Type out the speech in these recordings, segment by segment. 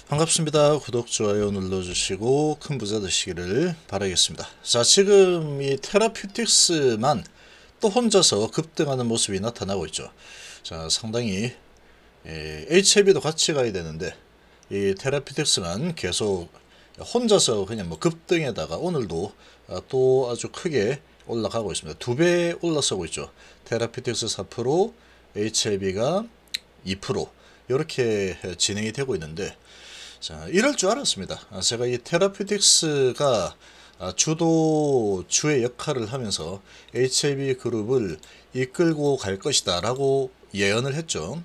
반갑습니다. 구독, 좋아요 눌러주시고 큰 부자 되시기를 바라겠습니다. 자, 지금 이 테라퓨틱스만 또 혼자서 급등하는 모습이 나타나고 있죠. 자, 상당히 HLB도 같이 가야 되는데 이 테라퓨틱스만 계속 혼자서 그냥 뭐 급등에다가 오늘도 또 아주 크게 올라가고 있습니다. 2배 올라서고 있죠. 테라퓨틱스 4%, HLB가 2% 이렇게 진행이 되고 있는데, 자, 이럴 줄 알았습니다. 제가 이 테라퓨틱스가 주의 역할을 하면서 HLB 그룹을 이끌고 갈 것이다 라고 예언을 했죠.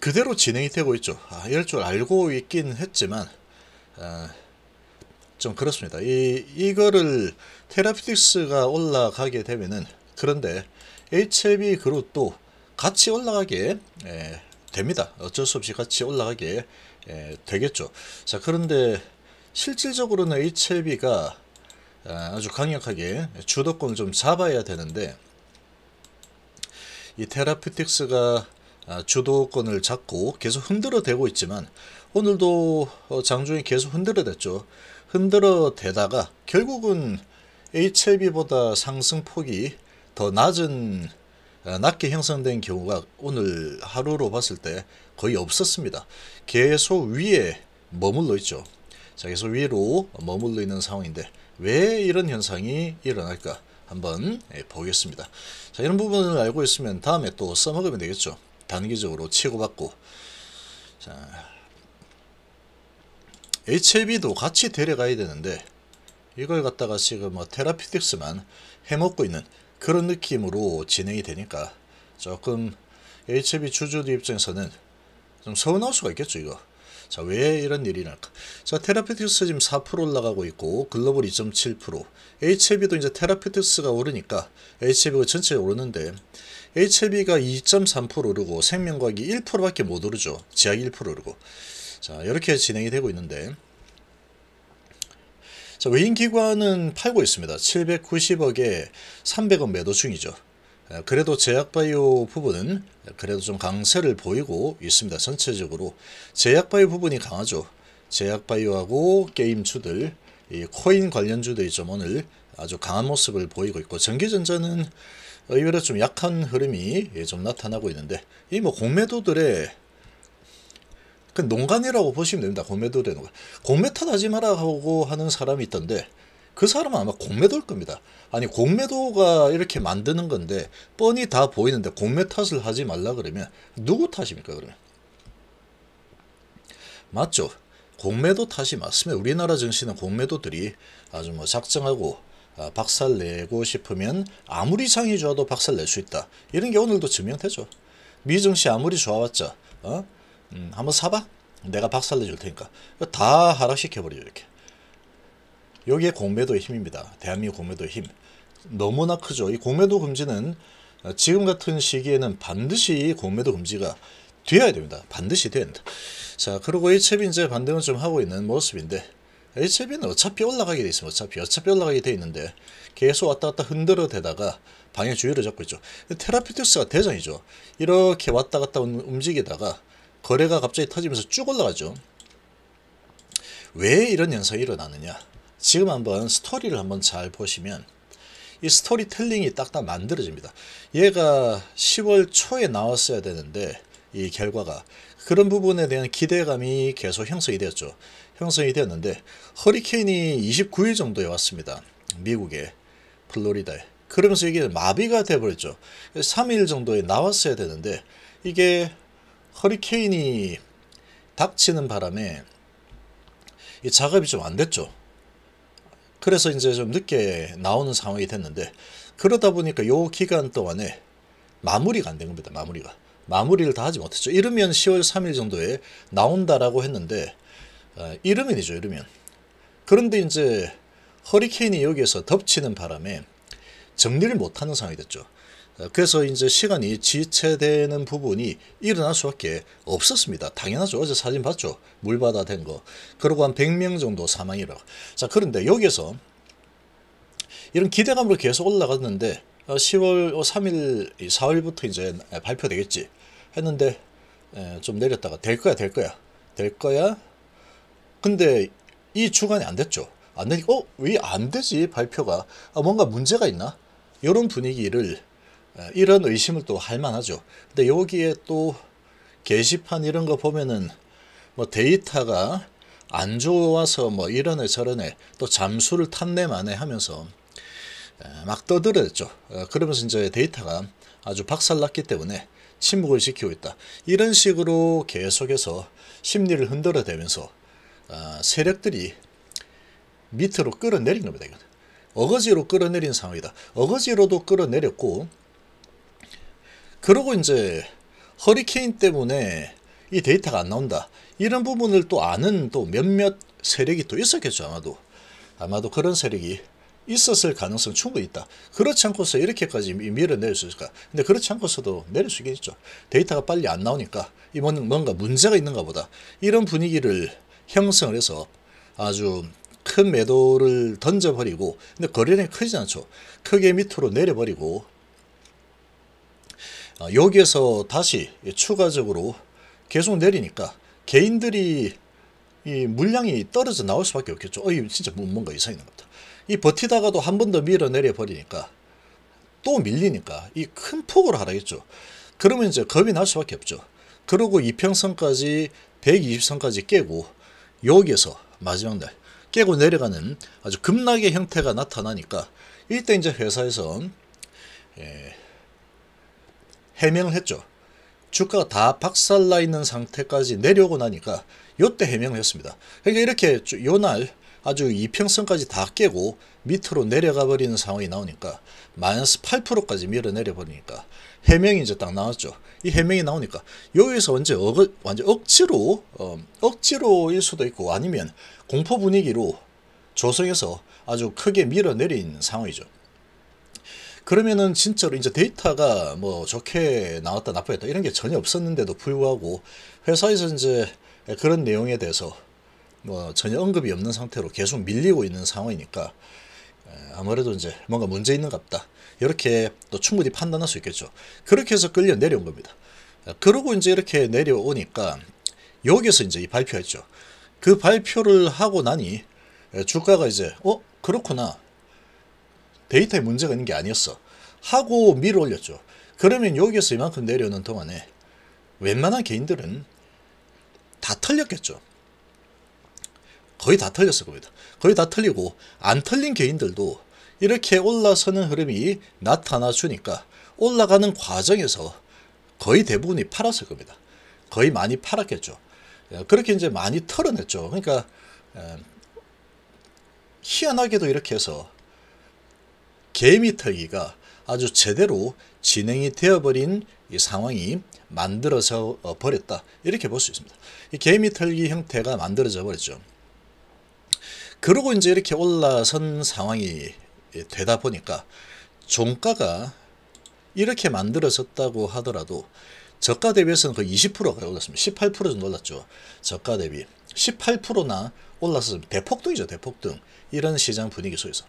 그대로 진행이 되고 있죠. 이럴 줄 알고 있긴 했지만 좀 그렇습니다. 이거를 테라퓨틱스가 올라가게 되면은, 그런데 HLB 그룹도 같이 올라가게 됩니다. 어쩔 수 없이 같이 올라가게 되겠죠. 자, 그런데 실질적으로는 HLB가 아주 강력하게 주도권을 좀 잡아야 되는데, 이 테라퓨틱스가 주도권을 잡고 계속 흔들어대고 있지만 오늘도 장중에 계속 흔들어댔죠. 흔들어대다가 결국은 HLB보다 상승폭이 더 낮게 형성된 경우가 오늘 하루로 봤을 때 거의 없었습니다. 계속 위에 머물러 있죠. 자, 계속 위로 머물러 있는 상황인데 왜 이런 현상이 일어날까 한번 보겠습니다. 자, 이런 부분을 알고 있으면 다음에 또 써먹으면 되겠죠. 단기적으로 치고받고. 자, HLB도 같이 데려가야 되는데 이걸 갖다가 지금 뭐 테라피틱스만 해먹고 있는 그런 느낌으로 진행이 되니까 조금 HLB 주주들 입장에서는 좀 서운할 수가 있겠죠, 이거. 자, 왜 이런 일이 날까? 자, 테라피틱스 지금 4% 올라가고 있고 글로벌 2.7%, HLB도 이제 테라피틱스가 오르니까 HLB가 전체가 오르는데 HLB가 2.3% 오르고 생명과학이 1%밖에 못 오르죠. 제약 1% 오르고. 자, 이렇게 진행이 되고 있는데, 자, 외인기관은 팔고 있습니다. 790억에 300억 매도 중이죠. 그래도 제약바이오 부분은 그래도 좀 강세를 보이고 있습니다. 전체적으로 제약바이오 부분이 강하죠. 제약바이오하고 게임주들, 이 코인 관련주들이 좀 오늘 아주 강한 모습을 보이고 있고, 전기전자는 의외로 좀 약한 흐름이 좀 나타나고 있는데, 이 뭐 공매도들의 그 농간이라고 보시면 됩니다. 공매도의 농간. 공매 탓하지 말라고 하는 사람이 있던데 그 사람은 아마 공매도일 겁니다. 아니, 공매도가 이렇게 만드는 건데 뻔히 다 보이는데 공매 탓을 하지 말라 그러면 누구 탓입니까, 그러면? 맞죠? 공매도 탓이 맞습니다. 우리나라 증시는 공매도들이 아주 뭐 작정하고 박살 내고 싶으면 아무리 장이 좋아도 박살 낼 수 있다. 이런 게 오늘도 증명되죠. 미증시 아무리 좋아봤자 한번 사봐? 내가 박살 내줄 테니까. 다 하락시켜버리죠, 이렇게. 여기에 공매도의 힘입니다. 대한민국 공매도의 힘. 너무나 크죠. 이 공매도 금지는 지금 같은 시기에는 반드시 공매도 금지가 되어야 됩니다. 반드시 돼야 된다. 자, 그리고 HLB 이제 반등을 좀 하고 있는 모습인데, HLB는 어차피 올라가게 돼 있습니다. 어차피 올라가게 돼 있는데 계속 왔다 갔다 흔들어 대다가 방향 주의를 잡고 있죠. 테라피틱스가 대장이죠. 이렇게 왔다 갔다 움직이다가 거래가 갑자기 터지면서 쭉 올라가죠. 왜 이런 현상이 일어나느냐? 지금 한번 스토리를 한번 잘 보시면 이 스토리텔링이 딱딱 만들어집니다. 얘가 10월 초에 나왔어야 되는데 이 결과가 그런 부분에 대한 기대감이 계속 형성이 되었죠. 형성이 되었는데 허리케인이 29일 정도에 왔습니다. 미국에, 플로리다에. 그러면서 이게 마비가 돼버렸죠. 3일 정도에 나왔어야 되는데 이게 허리케인이 닥치는 바람에 이 작업이 좀 안 됐죠. 그래서 이제 좀 늦게 나오는 상황이 됐는데, 그러다 보니까 요 기간 동안에 마무리가 안 된 겁니다. 마무리를 다 하지 못했죠. 이르면 10월 3일 정도에 나온다라고 했는데 이르면이죠, 이르면. 그런데 이제 허리케인이 여기에서 덮치는 바람에 정리를 못하는 상황이 됐죠. 그래서 이제 시간이 지체되는 부분이 일어날 수밖에 없었습니다. 당연하죠. 어제 사진 봤죠. 물바다 된 거. 그리고 한 100명 정도 사망이라고. 자, 그런데 여기서 이런 기대감으로 계속 올라갔는데 10월 3일, 4월부터 이제 발표되겠지 했는데 좀 내렸다가 될 거야. 될 거야. 근데 이 주간이 안 됐죠. 안 되니까 왜 안 되지 발표가? 뭔가 문제가 있나? 이런 분위기를 이런 의심을 또 할 만하죠. 근데 여기에 또 게시판 이런 거 보면은 뭐 데이터가 안 좋아서 뭐 이러네 저러네 또 잠수를 탔네 마네 하면서 막 떠들었죠. 그러면서 이제 데이터가 아주 박살났기 때문에 침묵을 지키고 있다. 이런 식으로 계속해서 심리를 흔들어대면서 세력들이 밑으로 끌어내린 겁니다. 이건. 어거지로 끌어내린 상황이다. 어거지로도 끌어내렸고, 그러고 이제 허리케인 때문에 이 데이터가 안 나온다. 이런 부분을 또 아는 또 몇몇 세력이 또 있었겠죠. 아마도 그런 세력이 있었을 가능성 충분히 있다. 그렇지 않고서 이렇게까지 밀어내릴 수 있을까? 근데 그렇지 않고서도 내릴 수 있겠죠. 데이터가 빨리 안 나오니까 이 뭔가 문제가 있는가 보다. 이런 분위기를 형성을 해서 아주 큰 매도를 던져버리고, 근데 거래량이 크지 않죠. 크게 밑으로 내려버리고, 여기에서 다시 추가적으로 계속 내리니까 개인들이 이 물량이 떨어져 나올 수밖에 없겠죠. 이 진짜 뭔가 이상한 것 같다. 이 버티다가도 한 번 더 밀어내려 버리니까 또 밀리니까 이 큰 폭으로 하락했죠. 그러면 이제 겁이 날 수밖에 없죠. 그러고 이평선까지 120선까지 깨고 여기에서 마지막 날 깨고 내려가는 아주 급락의 형태가 나타나니까 이때 이제 회사에서 해명을 했죠. 주가가 다 박살나 있는 상태까지 내려오고 나니까 요때 해명을 했습니다. 그러니까 이렇게 요날 아주 이평선까지 다 깨고 밑으로 내려가 버리는 상황이 나오니까 마이너스 8%까지 밀어내려 버리니까 해명이 이제 딱 나왔죠. 이 해명이 나오니까 여기서 완전 억지로일 수도 있고 아니면 공포 분위기로 조성해서 아주 크게 밀어내린 상황이죠. 그러면은 진짜로 이제 데이터가 뭐 좋게 나왔다 나쁘겠다 이런 게 전혀 없었는데도 불구하고 회사에서 이제 그런 내용에 대해서 뭐 전혀 언급이 없는 상태로 계속 밀리고 있는 상황이니까 아무래도 이제 뭔가 문제 있는갑다. 이렇게 또 충분히 판단할 수 있겠죠. 그렇게 해서 끌려 내려온 겁니다. 그러고 이제 이렇게 내려오니까 여기서 이제 이 발표했죠. 그 발표를 하고 나니 주가가 이제 그렇구나. 데이터에 문제가 있는 게 아니었어. 하고 밀어 올렸죠. 그러면 여기에서 이만큼 내려오는 동안에 웬만한 개인들은 다 털렸겠죠. 거의 다 털렸을 겁니다. 거의 다 털리고 안 털린 개인들도 이렇게 올라서는 흐름이 나타나 주니까 올라가는 과정에서 거의 대부분이 팔았을 겁니다. 거의 많이 팔았겠죠. 그렇게 이제 많이 털어냈죠. 그러니까 희한하게도 이렇게 해서 개미 털기가 아주 제대로 진행이 되어버린 이 상황이 만들어져 버렸다. 이렇게 볼 수 있습니다. 이 개미 털기 형태가 만들어져 버렸죠. 그러고 이제 이렇게 올라선 상황이 되다 보니까 종가가 이렇게 만들어졌다고 하더라도 저가 대비해서는 거의 20%가 올랐습니다. 18% 정도 올랐죠. 저가 대비 18%나 올라서 대폭등이죠. 대폭등. 이런 시장 분위기 속에서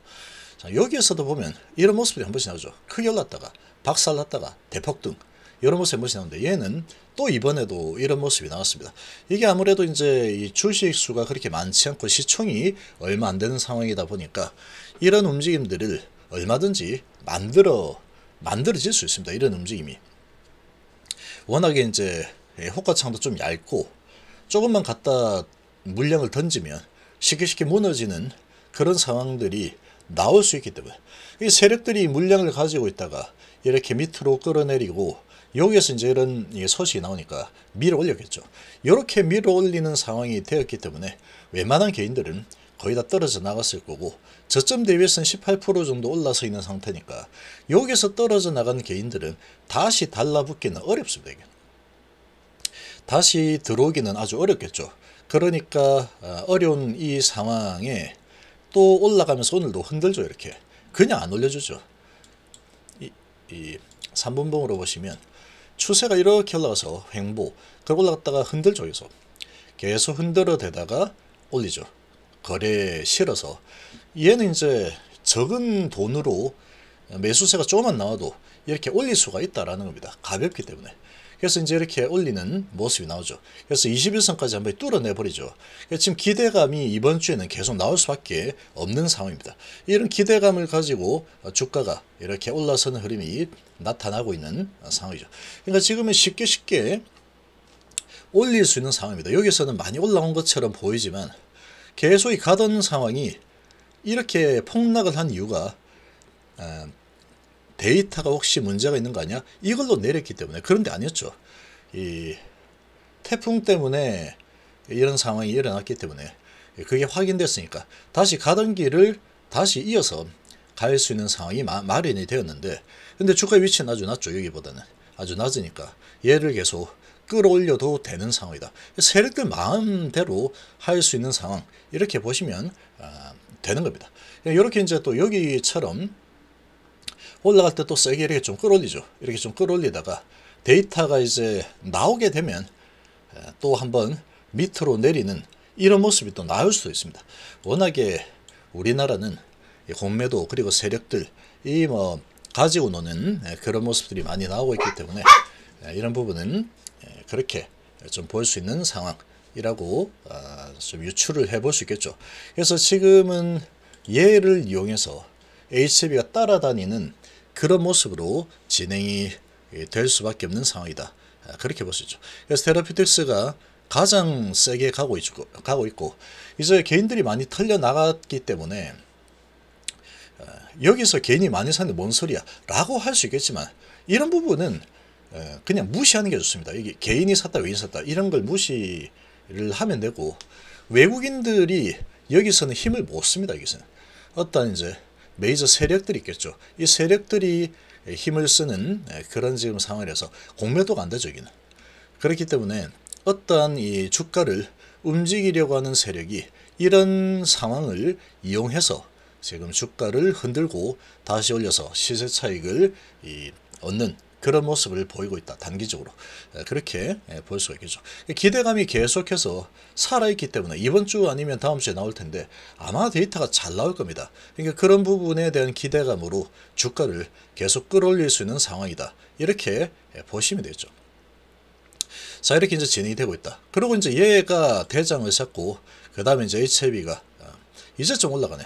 자, 여기에서도 보면 이런 모습이 한 번씩 나오죠. 크게 올랐다가 박살났다가 대폭등 이런 모습이 한 번씩 나오는데 얘는 또 이번에도 이런 모습이 나왔습니다. 이게 아무래도 이제 이 주식 수가 그렇게 많지 않고 시총이 얼마 안 되는 상황이다 보니까 이런 움직임들을 얼마든지 만들어질 수 있습니다. 이런 움직임이 워낙에 이제 호가창도 좀 얇고 조금만 갖다 물량을 던지면 쉽게 무너지는 그런 상황들이 나올 수 있기 때문에 이 세력들이 물량을 가지고 있다가 이렇게 밑으로 끌어내리고 여기에서 이제 이런 소식이 나오니까 밀어 올렸겠죠. 이렇게 밀어 올리는 상황이 되었기 때문에 웬만한 개인들은 거의 다 떨어져 나갔을 거고 저점 대비해서는 18% 정도 올라서 있는 상태니까 여기서 떨어져 나간 개인들은 다시 달라붙기는 어렵습니다. 이게. 다시 들어오기는 아주 어렵겠죠. 그러니까 어려운 이 상황에 또 올라가면서 오늘도 흔들죠. 이렇게 그냥 안 올려주죠. 이 3분봉으로 보시면 추세가 이렇게 올라가서 횡보 그리고 올라갔다가 흔들죠. 계속 흔들어대다가 올리죠. 거래에 실어서 얘는 이제 적은 돈으로 매수세가 조금만 나와도 이렇게 올릴 수가 있다라는 겁니다. 가볍기 때문에. 그래서 이제 이렇게 올리는 모습이 나오죠. 그래서 21선까지 한번 뚫어내 버리죠. 지금 기대감이 이번 주에는 계속 나올 수밖에 없는 상황입니다. 이런 기대감을 가지고 주가가 이렇게 올라서는 흐름이 나타나고 있는 상황이죠. 그러니까 지금은 쉽게 올릴 수 있는 상황입니다. 여기서는 많이 올라온 것처럼 보이지만 계속 가던 상황이 이렇게 폭락을 한 이유가 데이터가 혹시 문제가 있는 거 아니야? 이걸로 내렸기 때문에. 그런데 아니었죠. 이 태풍 때문에 이런 상황이 일어났기 때문에 그게 확인됐으니까 다시 가던 길을 다시 이어서 갈 수 있는 상황이 마련이 되었는데, 근데 주가 위치는 아주 낮죠. 여기보다는 아주 낮으니까 얘를 계속 끌어올려도 되는 상황이다. 세력들 마음대로 할 수 있는 상황, 이렇게 보시면 되는 겁니다. 이렇게 이제 또 여기처럼 올라갈 때 또 세게 이렇게 좀 끌어올리죠. 이렇게 좀 끌어올리다가 데이터가 이제 나오게 되면 또 한번 밑으로 내리는 이런 모습이 또 나올 수도 있습니다. 워낙에 우리나라는 공매도 그리고 세력들 이 뭐 가지고 노는 그런 모습들이 많이 나오고 있기 때문에 이런 부분은 그렇게 좀 볼 수 있는 상황이라고 좀 유추를 해볼 수 있겠죠. 그래서 지금은 얘를 이용해서 HCB가 따라다니는 그런 모습으로 진행이 될 수밖에 없는 상황이다. 그렇게 볼 수 있죠. 그래서 테라피틱스가 가장 세게 가고 있고 이제 개인들이 많이 털려 나갔기 때문에 여기서 개인이 많이 사는데 뭔 소리야 라고 할 수 있겠지만, 이런 부분은 그냥 무시하는 게 좋습니다. 이게 개인이 샀다 외인이 샀다 이런 걸 무시를 하면 되고, 외국인들이 여기서는 힘을 못 씁니다. 여기서는 어떤 이제 메이저 세력들이 있겠죠. 이 세력들이 힘을 쓰는 그런 지금 상황이라서 공매도가 안 되죠. 여기는. 그렇기 때문에 어떠한 이 주가를 움직이려고 하는 세력이 이런 상황을 이용해서 지금 주가를 흔들고 다시 올려서 시세 차익을 얻는 그런 모습을 보이고 있다. 단기적으로 그렇게 볼 수가 있겠죠. 기대감이 계속해서 살아있기 때문에 이번 주 아니면 다음 주에 나올 텐데 아마 데이터가 잘 나올 겁니다. 그러니까 그런 부분에 대한 기대감으로 주가를 계속 끌어올릴 수 있는 상황이다. 이렇게 보시면 되죠. 자, 이렇게 이제 진행이 되고 있다. 그리고 이제 얘가 대장을 잡고 그 다음에 이제 HLB가 이제 좀 올라가네.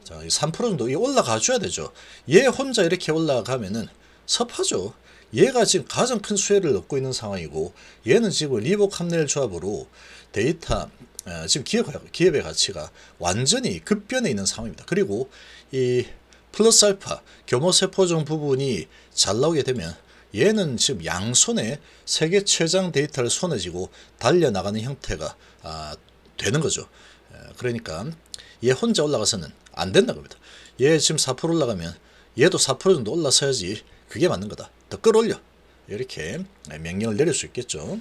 자, 3% 정도 올라가 줘야 되죠. 얘 혼자 이렇게 올라가면은 섭하죠. 얘가 지금 가장 큰 수혜를 얻고 있는 상황이고, 얘는 지금 리복 함낼 조합으로 데이터 지금 기업의 가치가 완전히 급변해 있는 상황입니다. 그리고 이 플러스 알파 교모세포종 부분이 잘 나오게 되면 얘는 지금 양손에 세계 최장 데이터를 손에 쥐고 달려나가는 형태가 되는 거죠. 그러니까 얘 혼자 올라가서는 안 된다는 겁니다. 얘 지금 4% 올라가면 얘도 4% 정도 올라서야지 그게 맞는 거다. 더 끌어올려. 이렇게 명령을 내릴 수 있겠죠.